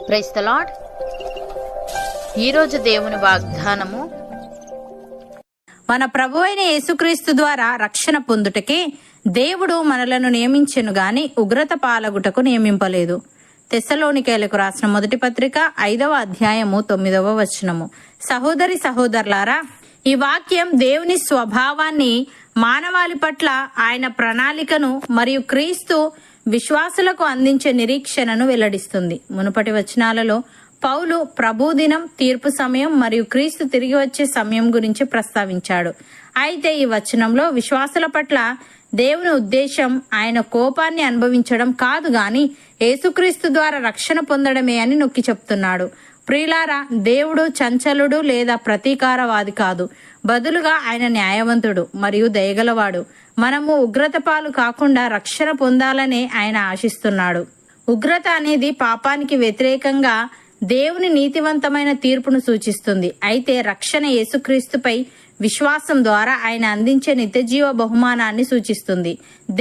Praise the lord. ఈరోజు దేవుని వాగ్దానము, మన ప్రభువైన యేసుక్రీస్తు ద్వారా రక్షణ పొందుటకే దేవుడు మనలను నియమించెను గాని ఉగ్రత పాలగుటకు నియమింపలేదు. తెస్సలోనికైలకు రాసిన మొదటి పత్రిక 5వ అధ్యాయము 9వ వచనము. సహోదరి సహోదరులారా, ఈ వాక్యం దేవుని స్వభావాన్ని, మానవాళి పట్ల ఆయన ప్రణాళికను మరియు క్రీస్తు విశ్వాసులకు అందించే నిరీక్షణను వెల్లడిస్తుంది. మునుపటి వచనాలలో పౌలు ప్రభుదినం, తీర్పు సమయం మరియు క్రీస్తు తిరిగి వచ్చే సమయం గురించి ప్రస్తావించాడు. అయితే ఈ వచనంలో విశ్వాసుల పట్ల దేవుని ఉద్దేశం ఆయన కోపాన్ని అనుభవించడం కాదు గాని యేసుక్రీస్తు ద్వారా రక్షణ పొందడమే అని నొక్కి చెప్తున్నాడు. ప్రియులారా, దేవుడు చంచలుడు లేదా ప్రతీకారవాది కాదు. బదులుగా ఆయన న్యాయవంతుడు మరియు దయగలవాడు. మనము ఉగ్రత పాలు కాకుండా రక్షణ పొందాలనే ఆయన ఆశిస్తున్నాడు. ఉగ్రత అనేది పాపానికి వ్యతిరేకంగా దేవుని నీతివంతమైన తీర్పును సూచిస్తుంది. అయితే రక్షణ యేసుక్రీస్తుపై విశ్వాసం ద్వారా ఆయన అందించే నిత్యజీవ బహుమానాన్ని సూచిస్తుంది.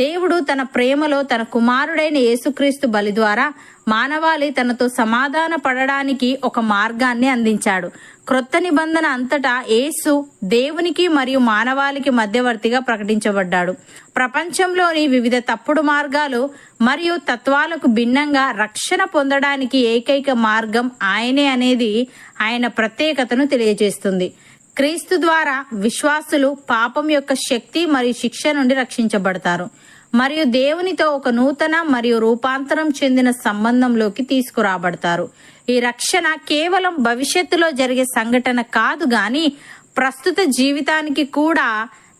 దేవుడు తన ప్రేమలో తన కుమారుడైన యేసుక్రీస్తు బలి ద్వారా మానవాళి తనతో సమాధాన పడడానికి ఒక మార్గాన్ని అందించాడు. క్రొత్త నిబంధన అంతటా యేసు దేవునికి మరియు మానవాళికి మధ్యవర్తిగా ప్రకటించబడ్డాడు. ప్రపంచంలోని వివిధ తప్పుడు మార్గాలు మరియు తత్వాలకు భిన్నంగా రక్షణ పొందడానికి ఏకైక మార్గం ఆయనే అనేది ఆయన ప్రత్యేకతను తెలియజేస్తుంది. క్రీస్తు ద్వారా విశ్వాసులు పాపం యొక్క శక్తి మరియు శిక్ష నుండి రక్షించబడతారు మరియు దేవునితో ఒక నూతన మరియు రూపాంతరం చెందిన సంబంధంలోకి తీసుకురాబడతారు. ఈ రక్షణ కేవలం భవిష్యత్తులో జరిగే సంఘటన కాదు గాని ప్రస్తుత జీవితానికి కూడా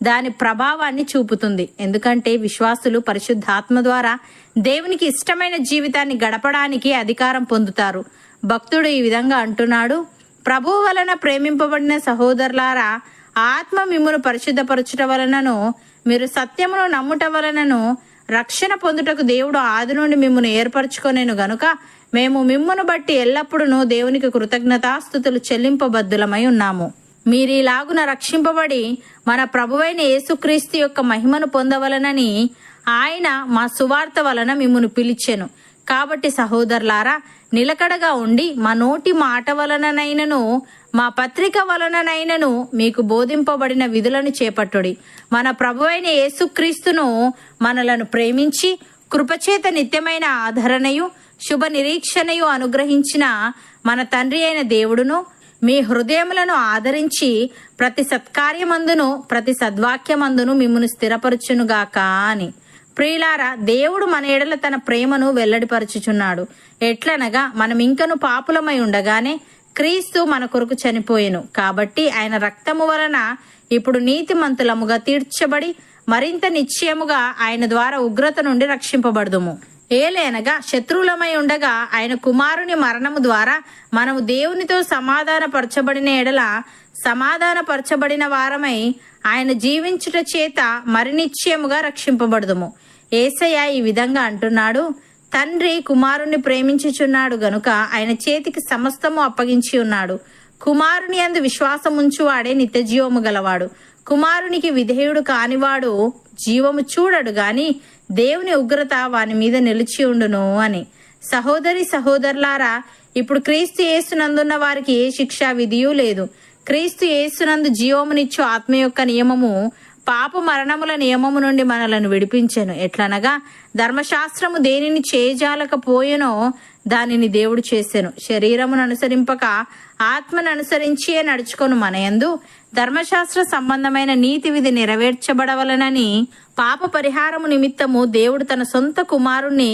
దాని ప్రభావాన్ని చూపుతుంది. ఎందుకంటే విశ్వాసులు పరిశుద్ధాత్మ ద్వారా దేవునికి ఇష్టమైన జీవితాన్ని గడపడానికి అధికారం పొందుతారు. భక్తుడు ఈ విధంగా అంటున్నాడు: ప్రభువు వలన ప్రేమింపబడిన సహోదరులారా, ఆత్మ మిమ్మును పరిశుద్ధపరచుట వలనను మీరు సత్యమును నమ్ముట వలనను రక్షణ పొందుటకు దేవుడు ఆది నుండి మిమ్మును ఏర్పరచుకొనేను గనుక మేము మిమ్మును బట్టి ఎల్లప్పుడూ దేవునికి కృతజ్ఞతాస్తుతులు చెల్లింపబద్దులమై ఉన్నాము. మీరీలాగున రక్షింపబడి మన ప్రభువైన యేసుక్రీస్తు యొక్క మహిమను పొందవలనని ఆయన మా సువార్త వలన మిమ్మును పిలిచెను. కాబట్టి సహోదరులారా, నిలకడగా ఉండి మా నోటి మాట వలననైనను మా పత్రిక వలననైనను మీకు బోధింపబడిన విధులను చేపట్టుడి. మన ప్రభువైన యేసుక్రీస్తును మనలను ప్రేమించి కృపచేత నిత్యమైన ఆదరణయు శుభ నిరీక్షణయు అనుగ్రహించిన మన తండ్రి అయిన దేవుడును మీ హృదయములను ఆదరించి ప్రతి సత్కార్యమందును ప్రతి సద్వాక్యమందును మిమ్మును స్థిరపరచునుగాక అని. ప్రియులారా, దేవుడు మన ఎడల తన ప్రేమను వెల్లడిపరచుచున్నాడు. ఎట్లనగా మనం ఇంకను పాపులమై ఉండగానే క్రీస్తు మన కొరకు చనిపోయెను. కాబట్టి ఆయన రక్తము వలన ఇప్పుడు నీతిమంతులముగా తీర్చబడి మరింత నిశ్చయముగా ఆయన ద్వారా ఉగ్రత నుండి రక్షింపబడుదుము. ఏలైనగా శత్రువులమై ఉండగా ఆయన కుమారుని మరణము ద్వారా మనము దేవునితో సమాధానపరచబడిన ఎడల సమాధానపరచబడిన వారమై ఆయన జీవించుట చేత మరి నిశ్చయముగా రక్షింపబడుదుము. యేసయ్య ఈ విధంగా అంటున్నాడు: తండ్రి కుమారుని ప్రేమించుచున్నాడు గనుక ఆయన చేతికి సమస్తము అప్పగించి ఉన్నాడు. కుమారుని యందు విశ్వాసముంచువాడే నిత్యజీవము గలవాడు. కుమారునికి విధేయుడు కానివాడు జీవము చూడడు గాని దేవుని ఉగ్రత వాని మీద నిలిచి ఉండును అని. సహోదరి సహోదరులారా, ఇప్పుడు క్రీస్తు యేసునందున్న వారికి ఏ శిక్షా విధియూ లేదు. క్రీస్తు యేసునందు జీవమునిచ్చు ఆత్మ యొక్క నియమము పాప మరణముల నియమము నుండి మనలను విడిపించెను. ఎట్లనగా ధర్మశాస్త్రము దేనిని చేయజాలకపోయెనో దానిని దేవుడు చేసెను. శరీరమును అనుసరింపక ఆత్మను అనుసరించియే నడుచుకొను మనయందు ధర్మశాస్త్ర సంబంధమైన నీతి విధి నెరవేర్చబడవలనని పాప పరిహారము నిమిత్తము దేవుడు తన సొంత కుమారుణ్ణి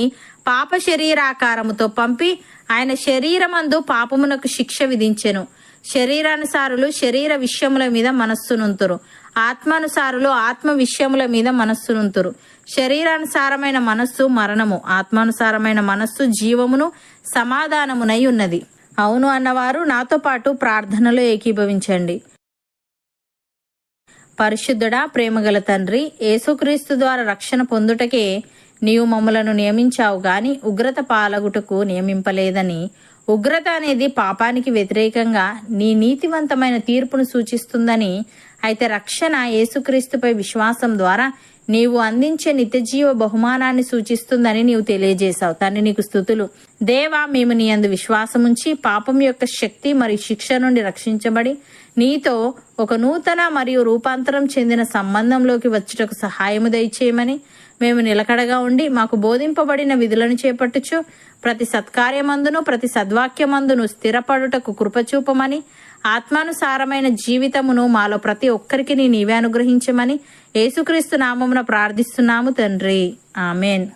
పాప శరీరాకారముతో పంపి ఆయన శరీరమందు పాపమునకు శిక్ష విధించెను. శరీరానుసారులు శరీర విషయముల మీద మనస్సునుంతురు, ఆత్మానుసారులు ఆత్మ విషయముల మీద మనస్సునుంతురు. శరీరానుసారమైన మనస్సు మరణము, ఆత్మానుసారమైన మనస్సు జీవమును సమాధానమునై ఉన్నది. అవును అన్నవారు నాతో పాటు ప్రార్థనలో ఏకీభవించండి. పరిశుద్ధుడా, ప్రేమగల తండ్రి, యేసుక్రీస్తు ద్వారా రక్షణ పొందుటకే నీవు మమ్మలను నియమించావు గాని ఉగ్రత పాలగుటకు నియమింపలేదని. ఉగ్రత అనేది పాపానికి వ్యతిరేకంగా నీ నీతివంతమైన తీర్పును సూచిస్తుందని. అయితే రక్షణ యేసుక్రీస్తుపై విశ్వాసం ద్వారా నీవు అందించే నిత్యజీవ బహుమానాన్ని సూచిస్తుందని నీవు తెలియజేశావు. తండ్రి, నీకు స్తుతులు. దేవా, మేము నీ యందు విశ్వాసముంచి పాపం యొక్క శక్తి మరియు శిక్ష నుండి రక్షించబడి నీతో ఒక నూతన మరియు రూపాంతరం చెందిన సంబంధంలోకి వచ్చుటకు సహాయము దయచేయమని మేము నిలకడగా ఉండి మాకు బోధింపబడిన విధులను చేపట్టుచు ప్రతి సత్కార్యమందును ప్రతి సద్వాక్యమందును స్థిరపడుటకు కృపచూపమని ఆత్మానుసారమైన జీవితమును మాలో ప్రతి ఒక్కరికి నీవే అనుగ్రహించమని యేసుక్రీస్తు నామమున ప్రార్థిస్తున్నాము తండ్రి. ఆమెన్.